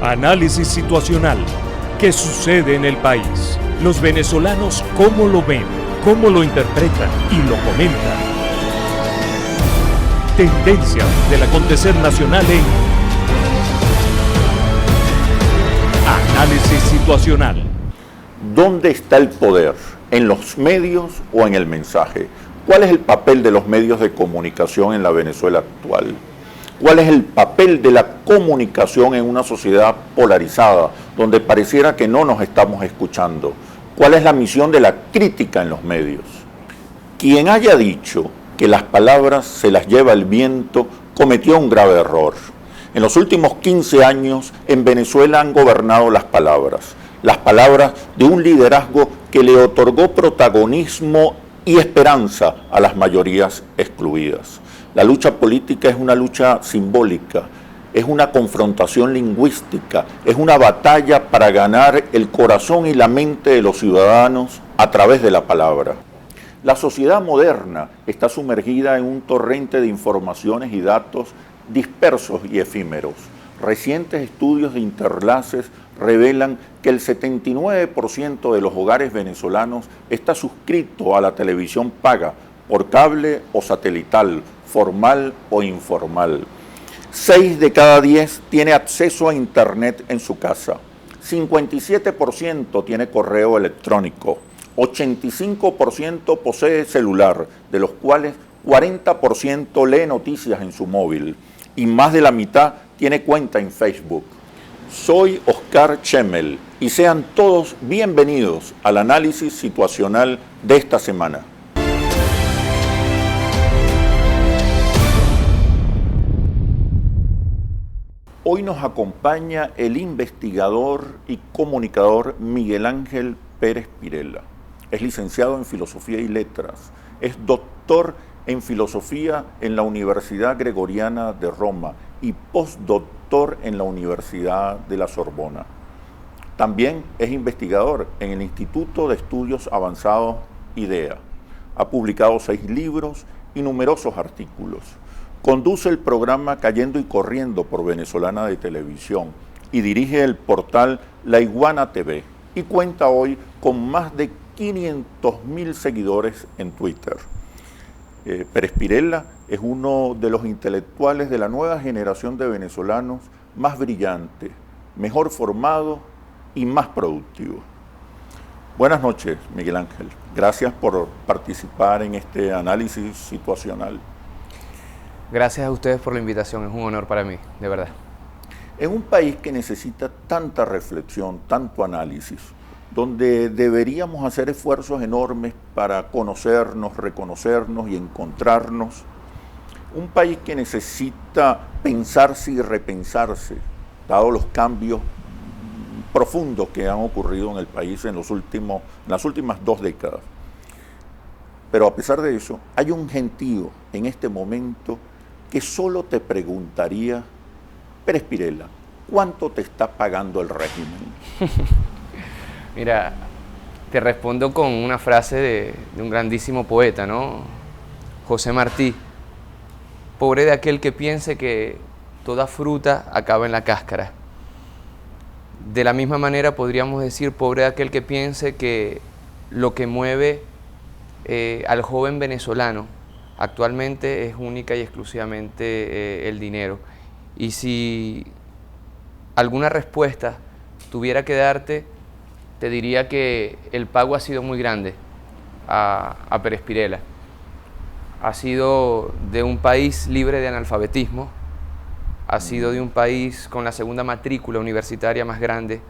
Análisis situacional. ¿Qué sucede en el país? Los venezolanos, ¿cómo lo ven? ¿Cómo lo interpretan? Y lo comentan. Tendencias del acontecer nacional en Análisis situacional. ¿Dónde está el poder? ¿En los medios o en el mensaje? ¿Cuál es el papel de los medios de comunicación en la Venezuela actual? ¿Cuál es el papel de la comunicación en una sociedad polarizada, donde pareciera que no nos estamos escuchando? ¿Cuál es la misión de la crítica en los medios? Quien haya dicho que las palabras se las lleva el viento, cometió un grave error. En los últimos 15 años, en Venezuela han gobernado las palabras de un liderazgo que le otorgó protagonismo y esperanza a las mayorías excluidas. La lucha política es una lucha simbólica, es una confrontación lingüística, es una batalla para ganar el corazón y la mente de los ciudadanos a través de la palabra. La sociedad moderna está sumergida en un torrente de informaciones y datos dispersos y efímeros. Recientes estudios de Interlaces revelan que el 79% de los hogares venezolanos está suscrito a la televisión paga, por cable o satelital, formal o informal. 6 de cada 10 tiene acceso a Internet en su casa. 57% tiene correo electrónico. 85% posee celular, de los cuales 40% lee noticias en su móvil. Y más de la mitad tiene cuenta en Facebook. Soy Oscar Chemel y sean todos bienvenidos al análisis situacional de esta semana. Hoy nos acompaña el investigador y comunicador Miguel Ángel Pérez Pirela. Es licenciado en Filosofía y Letras, es doctor en Filosofía en la Universidad Gregoriana de Roma y postdoctor en la Universidad de la Sorbona. También es investigador en el Instituto de Estudios Avanzados IDEA. Ha publicado 6 libros y numerosos artículos. Conduce el programa Cayendo y Corriendo por Venezolana de Televisión y dirige el portal La Iguana TV y cuenta hoy con más de 500.000 seguidores en Twitter. Pérez Pirela es uno de los intelectuales de la nueva generación de venezolanos más brillante, mejor formado y más productivo. Buenas noches, Miguel Ángel. Gracias por participar en este análisis situacional. Gracias a ustedes por la invitación, es un honor para mí, de verdad. En un país que necesita tanta reflexión, tanto análisis, donde deberíamos hacer esfuerzos enormes para conocernos, reconocernos y encontrarnos, un país que necesita pensarse y repensarse, dado los cambios profundos que han ocurrido en el país en las últimas 2 décadas. Pero a pesar de eso, hay un gentío en este momento que solo te preguntaría, Pérez Pirela, ¿cuánto te está pagando el régimen? Mira, te respondo con una frase de un grandísimo poeta, ¿no? José Martí. Pobre de aquel que piense que toda fruta acaba en la cáscara. De la misma manera podríamos decir, pobre de aquel que piense que lo que mueve al joven venezolano actualmente es única y exclusivamente el dinero. Y si alguna respuesta tuviera que darte, te diría que el pago ha sido muy grande a Pérez Pirela. Ha sido de un país libre de analfabetismo, ha sido de un país con la segunda matrícula universitaria más grande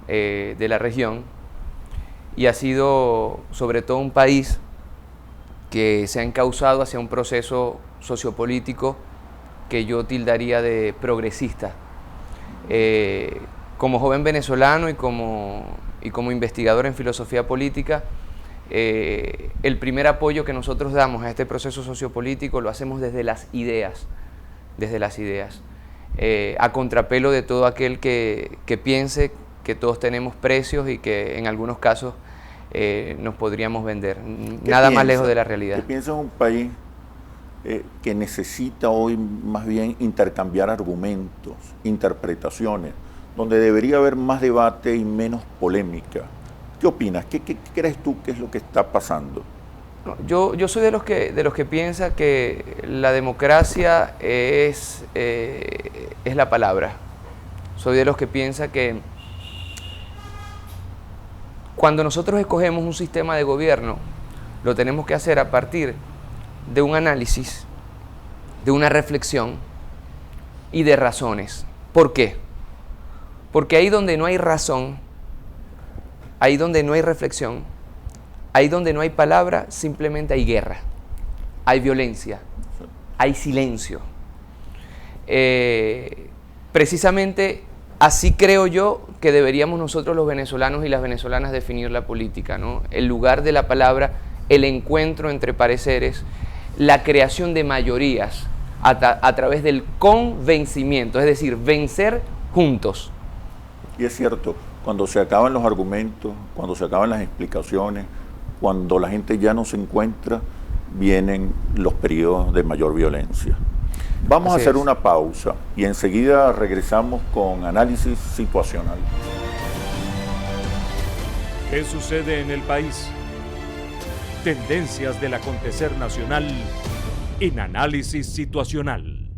de la región y ha sido sobre todo un país que se ha encauzado hacia un proceso sociopolítico que yo tildaría de progresista. Como joven venezolano y como investigador en filosofía política, el primer apoyo que nosotros damos a este proceso sociopolítico lo hacemos desde las ideas, a contrapelo de todo aquel que piense que todos tenemos precios y que en algunos casos nos podríamos vender. Nada más lejos de la realidad. ¿Qué piensas en un país que necesita hoy más bien intercambiar argumentos, interpretaciones donde debería haber más debate y menos polémica. ¿Qué opinas? ¿Qué crees tú que es lo que está pasando? No, yo soy de los que piensa que la democracia es la palabra. Soy de los que piensa que cuando nosotros escogemos un sistema de gobierno, lo tenemos que hacer a partir de un análisis, de una reflexión y de razones. ¿Por qué? Porque ahí donde no hay razón, ahí donde no hay reflexión, ahí donde no hay palabra, simplemente hay guerra, hay violencia, hay silencio. Precisamente así creo yo que deberíamos nosotros los venezolanos y las venezolanas definir la política, ¿no? El lugar de la palabra, el encuentro entre pareceres, la creación de mayorías a través del convencimiento, es decir, vencer juntos. Y es cierto, cuando se acaban los argumentos, cuando se acaban las explicaciones, cuando la gente ya no se encuentra, vienen los periodos de mayor violencia. Vamos a hacer una pausa y enseguida regresamos con análisis situacional. ¿Qué sucede en el país? Tendencias del acontecer nacional en análisis situacional.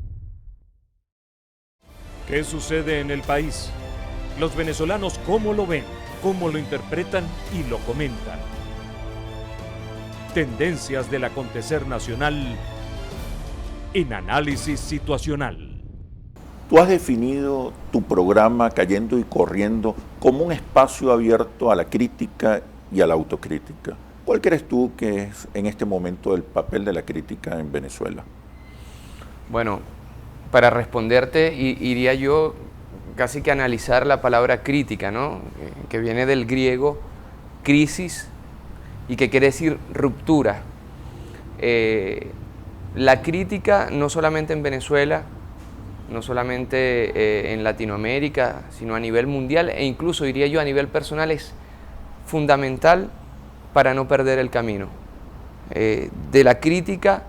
¿Qué sucede en el país? Los venezolanos cómo lo ven, cómo lo interpretan y lo comentan. Tendencias del acontecer nacional en análisis situacional. Tú has definido tu programa Cayendo y Corriendo como un espacio abierto a la crítica y a la autocrítica. ¿Cuál crees tú que es en este momento el papel de la crítica en Venezuela? Bueno, para responderte iría yo casi que a analizar la palabra crítica, ¿no? Que viene del griego crisis y que quiere decir ruptura. La crítica no solamente en Venezuela, no solamente en Latinoamérica, sino a nivel mundial e incluso diría yo a nivel personal es fundamental para no perder el camino. De la crítica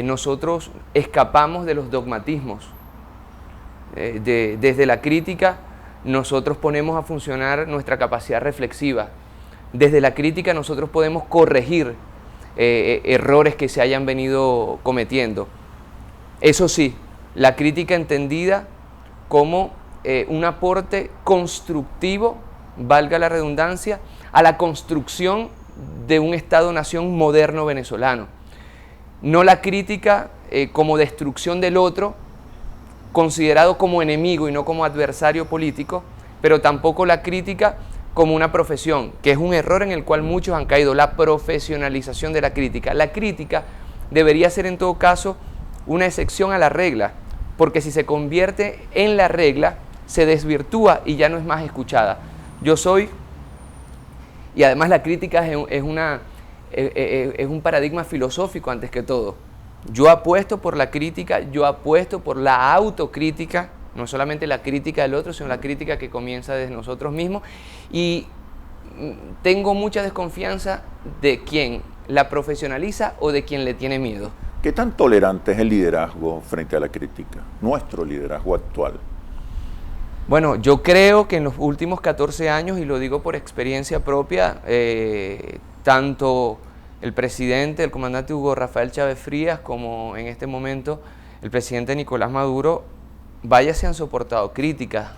nosotros escapamos de los dogmatismos. Desde la crítica nosotros ponemos a funcionar nuestra capacidad reflexiva. Desde la crítica nosotros podemos corregir errores que se hayan venido cometiendo. Eso sí, la crítica entendida como un aporte constructivo, valga la redundancia, a la construcción de un Estado-nación moderno venezolano. No la crítica como destrucción del otro, considerado como enemigo y no como adversario político, pero tampoco la crítica como una profesión, que es un error en el cual muchos han caído, la profesionalización de la crítica. La crítica debería ser en todo caso una excepción a la regla, porque si se convierte en la regla, se desvirtúa y ya no es más escuchada. Yo soy, y además la crítica es un paradigma filosófico antes que todo. Yo apuesto por la crítica, yo apuesto por la autocrítica, no solamente la crítica del otro, sino la crítica que comienza desde nosotros mismos. Y tengo mucha desconfianza de quien la profesionaliza o de quien le tiene miedo. ¿Qué tan tolerante es el liderazgo frente a la crítica? Nuestro liderazgo actual. Bueno, yo creo que en los últimos 14 años, y lo digo por experiencia propia, tanto el presidente, el comandante Hugo Rafael Chávez Frías, como en este momento el presidente Nicolás Maduro, vaya se han soportado críticas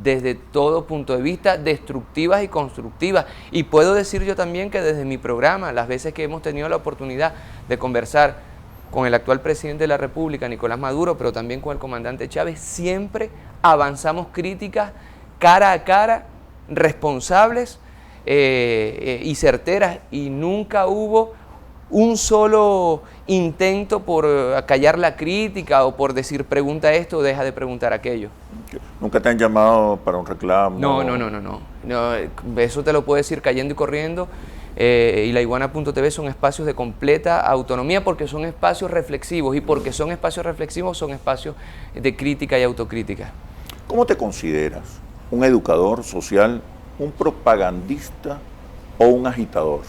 desde todo punto de vista, destructivas y constructivas. Y puedo decir yo también que desde mi programa, las veces que hemos tenido la oportunidad de conversar con el actual presidente de la República, Nicolás Maduro, pero también con el comandante Chávez, siempre avanzamos críticas cara a cara, responsables y certeras, y nunca hubo un solo intento por acallar la crítica o por decir pregunta esto o deja de preguntar aquello. ¿Nunca te han llamado para un reclamo? No, eso te lo puedo decir cayendo y corriendo. Y la Iguana.tv son espacios de completa autonomía porque son espacios reflexivos, y porque son espacios reflexivos son espacios de crítica y autocrítica. ¿Cómo te consideras? ¿Un educador social, un propagandista o un agitador?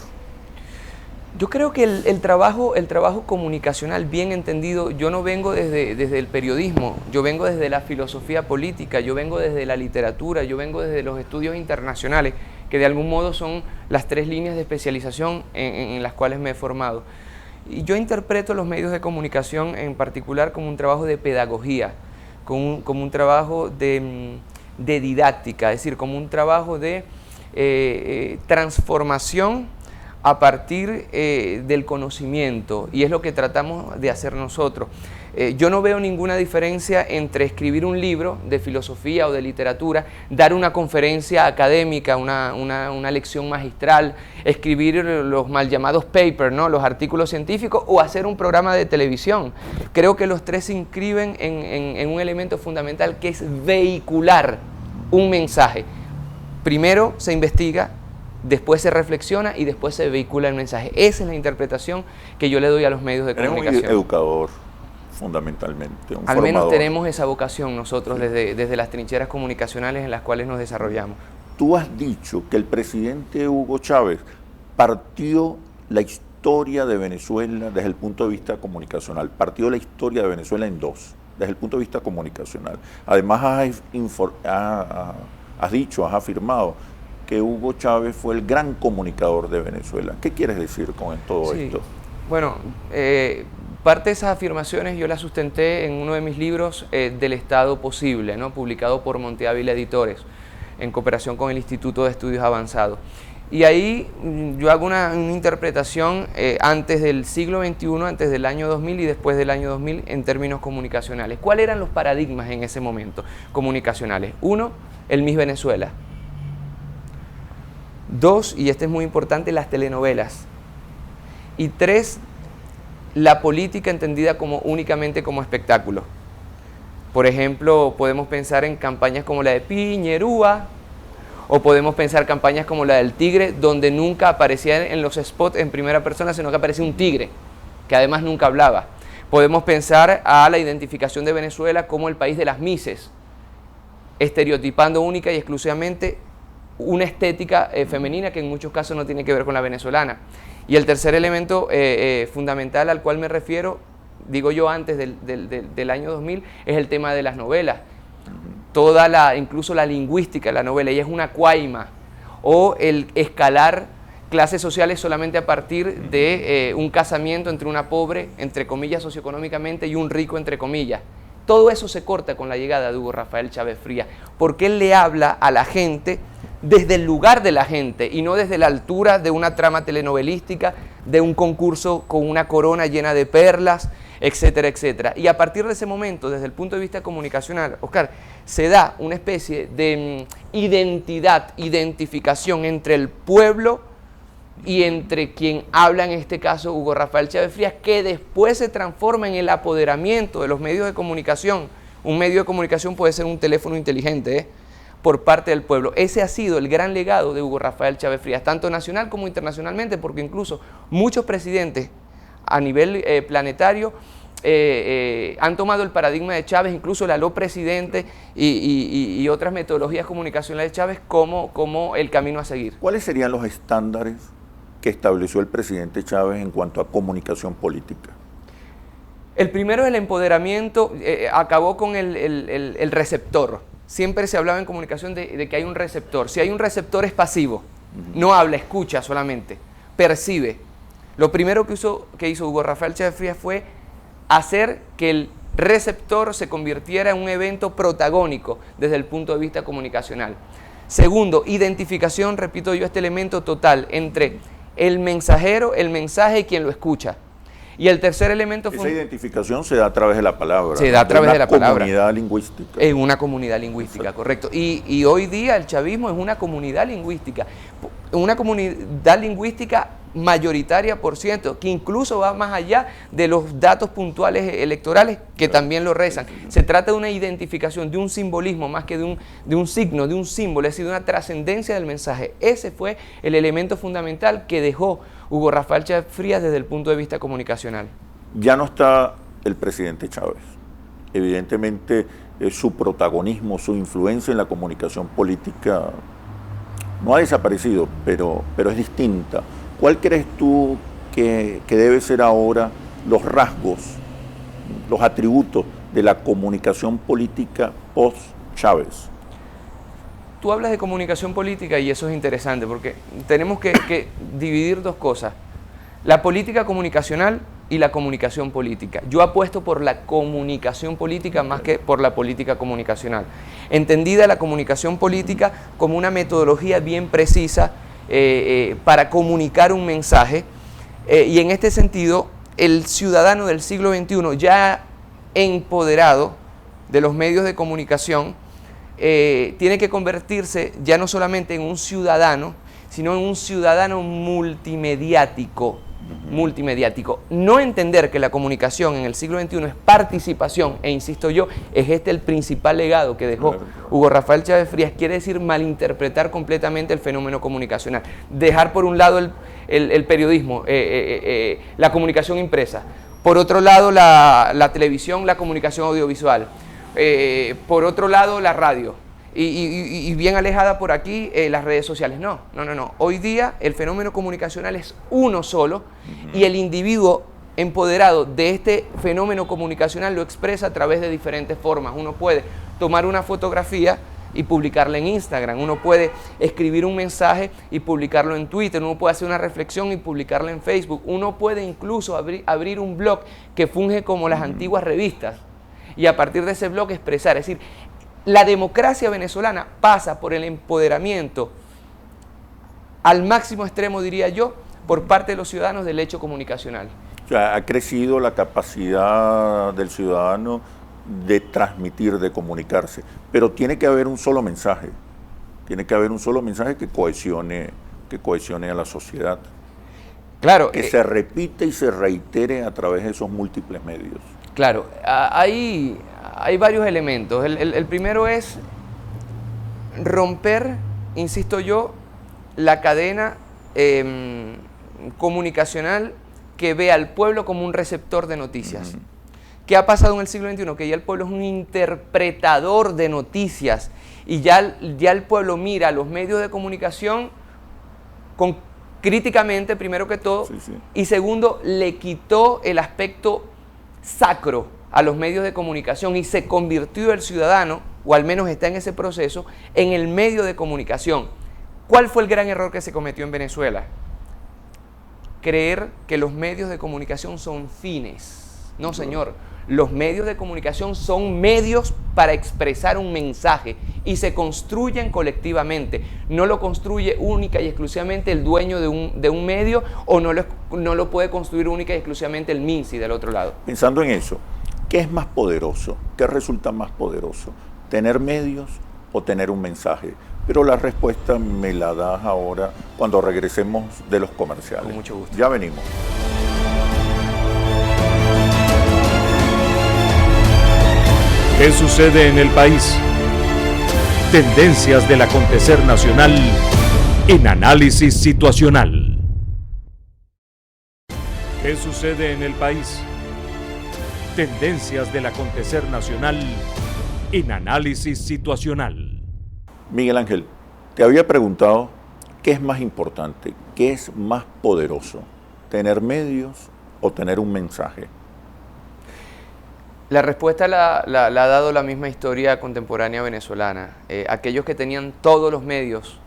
Yo creo que el trabajo comunicacional bien entendido, yo no vengo desde el periodismo, yo vengo desde la filosofía política, yo vengo desde la literatura, yo vengo desde los estudios internacionales, que de algún modo son las 3 líneas de especialización en las cuales me he formado. Y yo interpreto los medios de comunicación en particular como un trabajo de pedagogía, como un trabajo de didáctica, es decir, como un trabajo de transformación a partir del conocimiento, y es lo que tratamos de hacer nosotros. Yo no veo ninguna diferencia entre escribir un libro de filosofía o de literatura, dar una conferencia académica, una lección magistral, escribir los mal llamados papers, ¿no?, los artículos científicos, o hacer un programa de televisión. Creo que los 3 se inscriben en un elemento fundamental, que es vehicular un mensaje. Primero se investiga, después se reflexiona y después se vehicula el mensaje. Esa es la interpretación que yo le doy a los medios de comunicación. Eres un educador, fundamentalmente, un Al formador. menos tenemos esa vocación nosotros, sí, desde las trincheras comunicacionales en las cuales nos desarrollamos. Tú has dicho que el presidente Hugo Chávez partió la historia de Venezuela desde el punto de vista comunicacional, partió la historia de Venezuela en 2, desde el punto de vista comunicacional. Además has dicho, has afirmado que Hugo Chávez fue el gran comunicador de Venezuela. ¿Qué quieres decir con todo esto? Bueno, parte de esas afirmaciones yo las sustenté en uno de mis libros, Del Estado Posible, ¿no?, publicado por Monte Ávila Editores, en cooperación con el Instituto de Estudios Avanzados. Y ahí yo hago una interpretación antes del siglo XXI, antes del año 2000 y después del año 2000 en términos comunicacionales. ¿Cuáles eran los paradigmas en ese momento comunicacionales? 1, el Miss Venezuela. 2, y este es muy importante, las telenovelas. Y 3, la política entendida únicamente como espectáculo. Por ejemplo, podemos pensar en campañas como la de Piñerúa, o podemos pensar campañas como la del tigre, donde nunca aparecía en los spots en primera persona, sino que aparecía un tigre, que además nunca hablaba. Podemos pensar a la identificación de Venezuela como el país de las mises, estereotipando única y exclusivamente una estética femenina que en muchos casos no tiene que ver con la venezolana. Y el tercer elemento fundamental al cual me refiero, digo yo antes del año 2000, es el tema de las novelas. Incluso la lingüística de la novela, ella es una cuaima, o el escalar clases sociales solamente a partir de un casamiento entre una pobre, entre comillas, socioeconómicamente, y un rico, entre comillas. Todo eso se corta con la llegada de Hugo Rafael Chávez Frías, porque él le habla a la gente desde el lugar de la gente y no desde la altura de una trama telenovelística, de un concurso con una corona llena de perlas, etcétera, etcétera. Y a partir de ese momento, desde el punto de vista comunicacional, Oscar, se da una especie de identificación entre el pueblo y entre quien habla, en este caso Hugo Rafael Chávez Frías, que después se transforma en el apoderamiento de los medios de comunicación. Un medio de comunicación puede ser un teléfono inteligente, por parte del pueblo. Ese ha sido el gran legado de Hugo Rafael Chávez Frías, tanto nacional como internacionalmente, porque incluso muchos presidentes a nivel planetario han tomado el paradigma de Chávez, incluso el aló presidente y otras metodologías comunicacionales de Chávez como el camino a seguir. ¿Cuáles serían los estándares que estableció el presidente Chávez en cuanto a comunicación política? El primero es el empoderamiento, acabó con el receptor. Siempre se hablaba en comunicación de que hay un receptor. Si hay un receptor es pasivo, no habla, escucha solamente, percibe. Lo primero que hizo Hugo Rafael Chávez Frías fue hacer que el receptor se convirtiera en un evento protagónico desde el punto de vista comunicacional. Segundo, identificación, repito yo, este elemento total entre el mensajero, el mensaje y quien lo escucha. Y el tercer elemento... Esa identificación se da a través de la palabra. Se da a través de la palabra. Una comunidad lingüística. En una comunidad lingüística, correcto. Y hoy día el chavismo es una comunidad lingüística. Una comunidad lingüística mayoritaria, por cierto, que incluso va más allá de los datos puntuales electorales que también lo rezan. Se trata de una identificación, de un simbolismo más que de un signo, de un símbolo, es decir, de una trascendencia del mensaje. Ese fue el elemento fundamental que dejó Hugo Rafael Chávez Frías desde el punto de vista comunicacional. Ya no está el presidente Chávez. Evidentemente, su protagonismo, su influencia en la comunicación política no ha desaparecido, pero es distinta. ¿Cuál crees tú que debe ser ahora los rasgos, los atributos de la comunicación política post-Chávez? Tú hablas de comunicación política y eso es interesante porque tenemos que dividir dos cosas, la política comunicacional y la comunicación política. Yo apuesto por la comunicación política más que por la política comunicacional. Entendida la comunicación política como una metodología bien precisa para comunicar un mensaje y en este sentido el ciudadano del siglo XXI ya empoderado de los medios de comunicación tiene que convertirse ya no solamente en un ciudadano, sino en un ciudadano multimediático. No entender que la comunicación en el siglo XXI es participación, e insisto yo, es el principal legado que dejó Hugo Rafael Chávez Frías, quiere decir malinterpretar completamente el fenómeno comunicacional, dejar por un lado el periodismo, la comunicación impresa, por otro lado la televisión, la comunicación audiovisual, por otro lado la radio, y bien alejada por aquí las redes sociales. No. Hoy día el fenómeno comunicacional es uno solo y el individuo empoderado de este fenómeno comunicacional lo expresa a través de diferentes formas. Uno puede tomar una fotografía y publicarla en Instagram, uno puede escribir un mensaje y publicarlo en Twitter, uno puede hacer una reflexión y publicarla en Facebook, uno puede incluso abrir un blog que funge como las antiguas revistas y a partir de ese blog expresar. Es decir, la democracia venezolana pasa por el empoderamiento al máximo extremo, diría yo, por parte de los ciudadanos del hecho comunicacional. O sea, ha crecido la capacidad del ciudadano de transmitir, de comunicarse, pero tiene que haber un solo mensaje, que cohesione a la sociedad. Claro, que se repite y se reitere a través de esos múltiples medios. Claro, hay varios elementos. El primero es romper, insisto yo, la cadena comunicacional que ve al pueblo como un receptor de noticias. ¿Qué ha pasado en el siglo XXI? Que ya el pueblo es un interpretador de noticias y ya el pueblo mira a los medios de comunicación críticamente, primero que todo, y segundo, le quitó el aspecto sacro a los medios de comunicación y se convirtió el ciudadano, o al menos está en ese proceso, en el medio de comunicación. ¿Cuál fue el gran error que se cometió en Venezuela? Creer que los medios de comunicación son fines. No, señor. Los medios de comunicación son medios para expresar un mensaje y se construyen colectivamente. No lo construye única y exclusivamente el dueño de un medio o no lo puede construir única y exclusivamente el MINSI del otro lado. Pensando en eso, ¿qué es más poderoso? ¿Qué resulta más poderoso? ¿Tener medios o tener un mensaje? Pero la respuesta me la das ahora cuando regresemos de los comerciales. Con mucho gusto. Ya venimos. ¿Qué sucede en el país? Tendencias del acontecer nacional en análisis situacional. ¿Qué sucede en el país? Tendencias del acontecer nacional en análisis situacional. Miguel Ángel, te había preguntado qué es más importante, qué es más poderoso, tener medios o tener un mensaje. La respuesta la ha dado la misma historia contemporánea venezolana. Aquellos que tenían todos los medios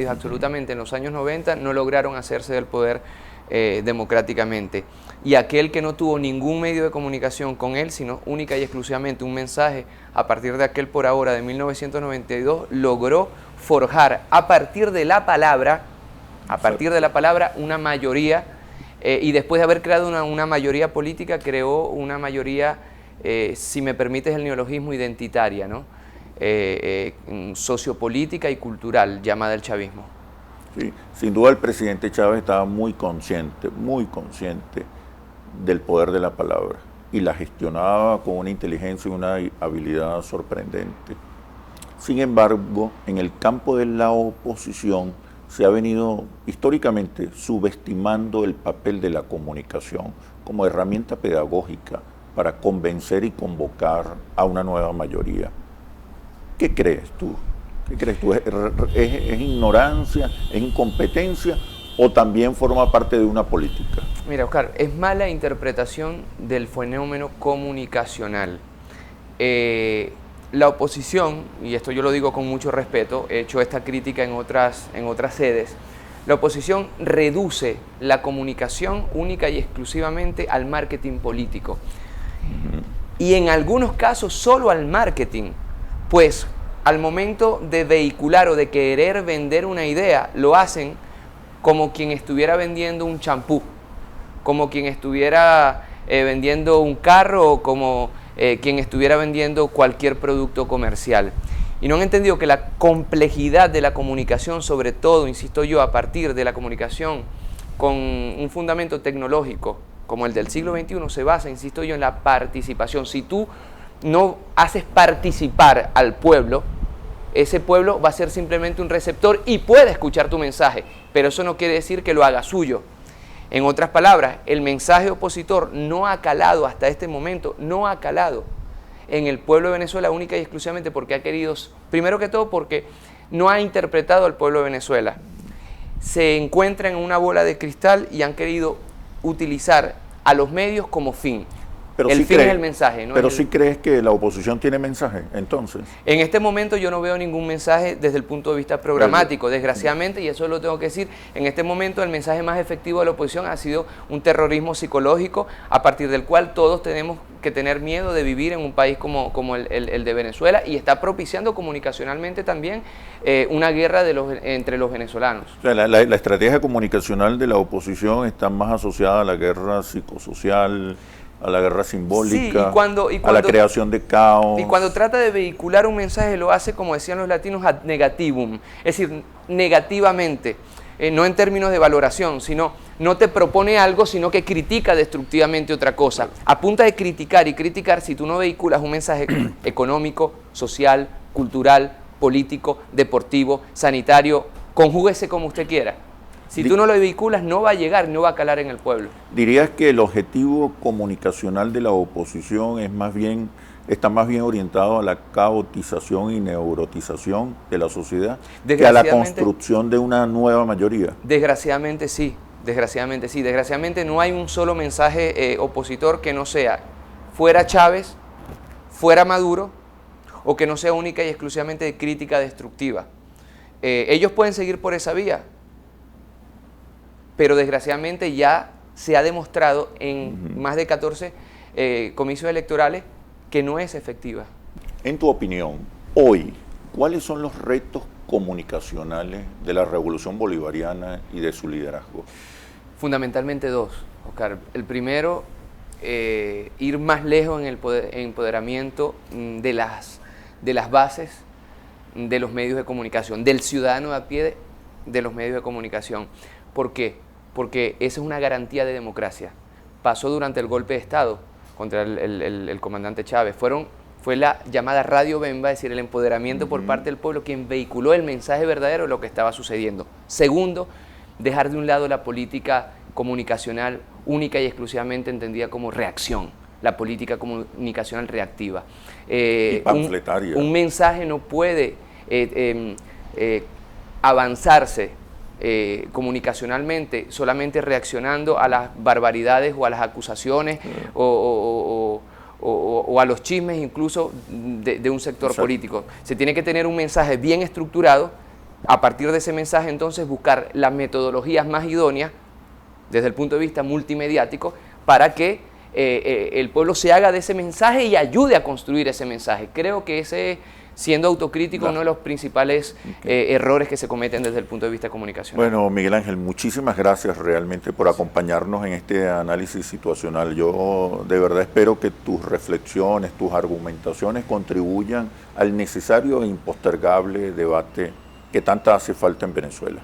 absolutamente en los años 90 no lograron hacerse del poder democráticamente. Y aquel que no tuvo ningún medio de comunicación con él, sino única y exclusivamente un mensaje, a partir de aquel por ahora de 1992, logró forjar a partir de la palabra, una mayoría, y después de haber creado una mayoría política, creó una mayoría, si me permites el neologismo, identitaria, ¿no? Sociopolítica y cultural, llamada el chavismo. Sí, sin duda el presidente Chávez estaba muy consciente del poder de la palabra y la gestionaba con una inteligencia y una habilidad sorprendente. Sin embargo, en el campo de la oposición se ha venido históricamente subestimando el papel de la comunicación como herramienta pedagógica para convencer y convocar a una nueva mayoría. ¿Qué crees tú? ¿Es ignorancia, es incompetencia o también forma parte de una política? Mira, Oscar, es mala interpretación del fenómeno comunicacional. La oposición, y esto yo lo digo con mucho respeto, he hecho esta crítica en otras sedes, la oposición reduce la comunicación única y exclusivamente al marketing político. Y en algunos casos solo al marketing, pues al momento de vehicular o de querer vender una idea, lo hacen como quien estuviera vendiendo un champú, como quien estuviera vendiendo un carro o como quien estuviera vendiendo cualquier producto comercial. Y no han entendido que la complejidad de la comunicación, sobre todo, insisto yo, a partir de la comunicación con un fundamento tecnológico como el del siglo XXI, se basa, insisto yo, en la participación. Si tú no haces participar al pueblo, ese pueblo va a ser simplemente un receptor y puede escuchar tu mensaje, pero eso no quiere decir que lo haga suyo. En otras palabras, el mensaje opositor no ha calado hasta este momento, no ha calado en el pueblo de Venezuela única y exclusivamente porque ha querido, primero que todo porque no ha interpretado al pueblo de Venezuela. Se encuentra en una bola de cristal y han querido utilizar a los medios como fin. Pero el sí fin es el mensaje. ¿No? Pero sí crees que la oposición tiene mensaje, entonces. En este momento yo no veo ningún mensaje desde el punto de vista programático, desgraciadamente, y eso lo tengo que decir, en este momento el mensaje más efectivo de la oposición ha sido un terrorismo psicológico a partir del cual todos tenemos que tener miedo de vivir en un país como el de Venezuela, y está propiciando comunicacionalmente también una guerra entre los venezolanos. O sea, la estrategia comunicacional de la oposición está más asociada a la guerra psicosocial, a la guerra simbólica, sí, y cuando, a la creación de caos. Y cuando trata de vehicular un mensaje lo hace, como decían los latinos, ad negativum, es decir, negativamente, no en términos de valoración, sino no te propone algo, sino que critica destructivamente otra cosa. A punta de criticar y criticar, si tú no vehiculas un mensaje económico, social, cultural, político, deportivo, sanitario, conjúguese como usted quiera. Si tú no lo vehiculas, no va a llegar, no va a calar en el pueblo. ¿Dirías que el objetivo comunicacional de la oposición está más bien orientado a la caotización y neurotización de la sociedad que a la construcción de una nueva mayoría? Desgraciadamente sí, desgraciadamente sí. Desgraciadamente no hay un solo mensaje opositor que no sea fuera Chávez, fuera Maduro, o que no sea única y exclusivamente de crítica destructiva. Ellos pueden seguir por esa vía, pero desgraciadamente ya se ha demostrado en más de 14 comicios electorales que no es efectiva. En tu opinión, hoy, ¿cuáles son los retos comunicacionales de la Revolución Bolivariana y de su liderazgo? Fundamentalmente dos, Oscar. El primero, ir más lejos en el empoderamiento de las bases de los medios de comunicación, del ciudadano a pie de los medios de comunicación. ¿Por qué? Porque esa es una garantía de democracia. Pasó durante el golpe de Estado contra el comandante Chávez. Fue la llamada Radio Bemba, es decir, el empoderamiento por parte del pueblo, quien vehiculó el mensaje verdadero de lo que estaba sucediendo. Segundo, dejar de un lado la política comunicacional única y exclusivamente entendida como reacción, la política comunicacional reactiva. Y panfletaria. Un mensaje no puede avanzarse comunicacionalmente solamente reaccionando a las barbaridades o a las acusaciones o a los chismes incluso de un sector político. Se tiene que tener un mensaje bien estructurado. A partir de ese mensaje entonces buscar las metodologías más idóneas desde el punto de vista multimediático para que el pueblo se haga de ese mensaje y ayude a construir ese mensaje. Creo que ese, siendo autocrítico, uno de los principales errores que se cometen desde el punto de vista comunicacional. Bueno, Miguel Ángel, muchísimas gracias realmente por acompañarnos en este análisis situacional. Yo de verdad espero que tus reflexiones, tus argumentaciones contribuyan al necesario e impostergable debate que tanta hace falta en Venezuela.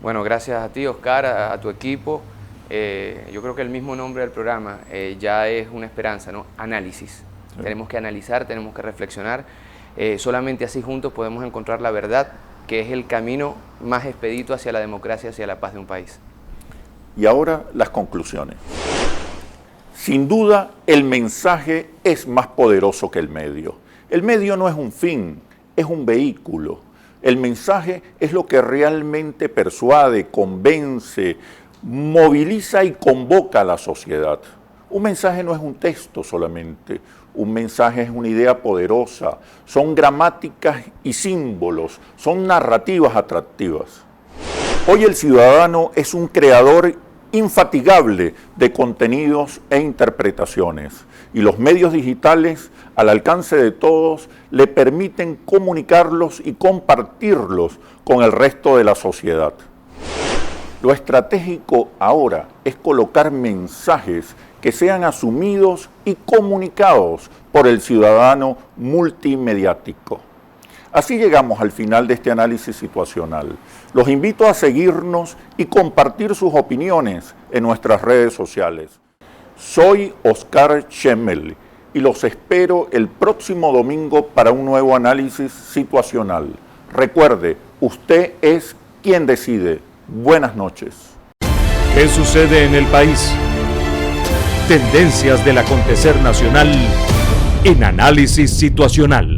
Bueno, gracias a ti, Oscar, a tu equipo. Yo creo que el mismo nombre del programa ya es una esperanza, ¿no? Análisis. Sí. Tenemos que analizar, tenemos que reflexionar. Solamente así juntos podemos encontrar la verdad, que es el camino más expedito hacia la democracia, hacia la paz de un país. Y ahora las conclusiones. Sin duda, el mensaje es más poderoso que el medio. El medio no es un fin, es un vehículo. El mensaje es lo que realmente persuade, convence, moviliza y convoca a la sociedad. Un mensaje no es un texto solamente, un mensaje es una idea poderosa, son gramáticas y símbolos, son narrativas atractivas. Hoy el ciudadano es un creador infatigable de contenidos e interpretaciones y los medios digitales al alcance de todos le permiten comunicarlos y compartirlos con el resto de la sociedad. Lo estratégico ahora es colocar mensajes que sean asumidos y comunicados por el ciudadano multimediático. Así llegamos al final de este análisis situacional. Los invito a seguirnos y compartir sus opiniones en nuestras redes sociales. Soy Oscar Schemmel y los espero el próximo domingo para un nuevo análisis situacional. Recuerde, usted es quien decide. Buenas noches. ¿Qué sucede en el país? Tendencias del acontecer nacional en Análisis Situacional.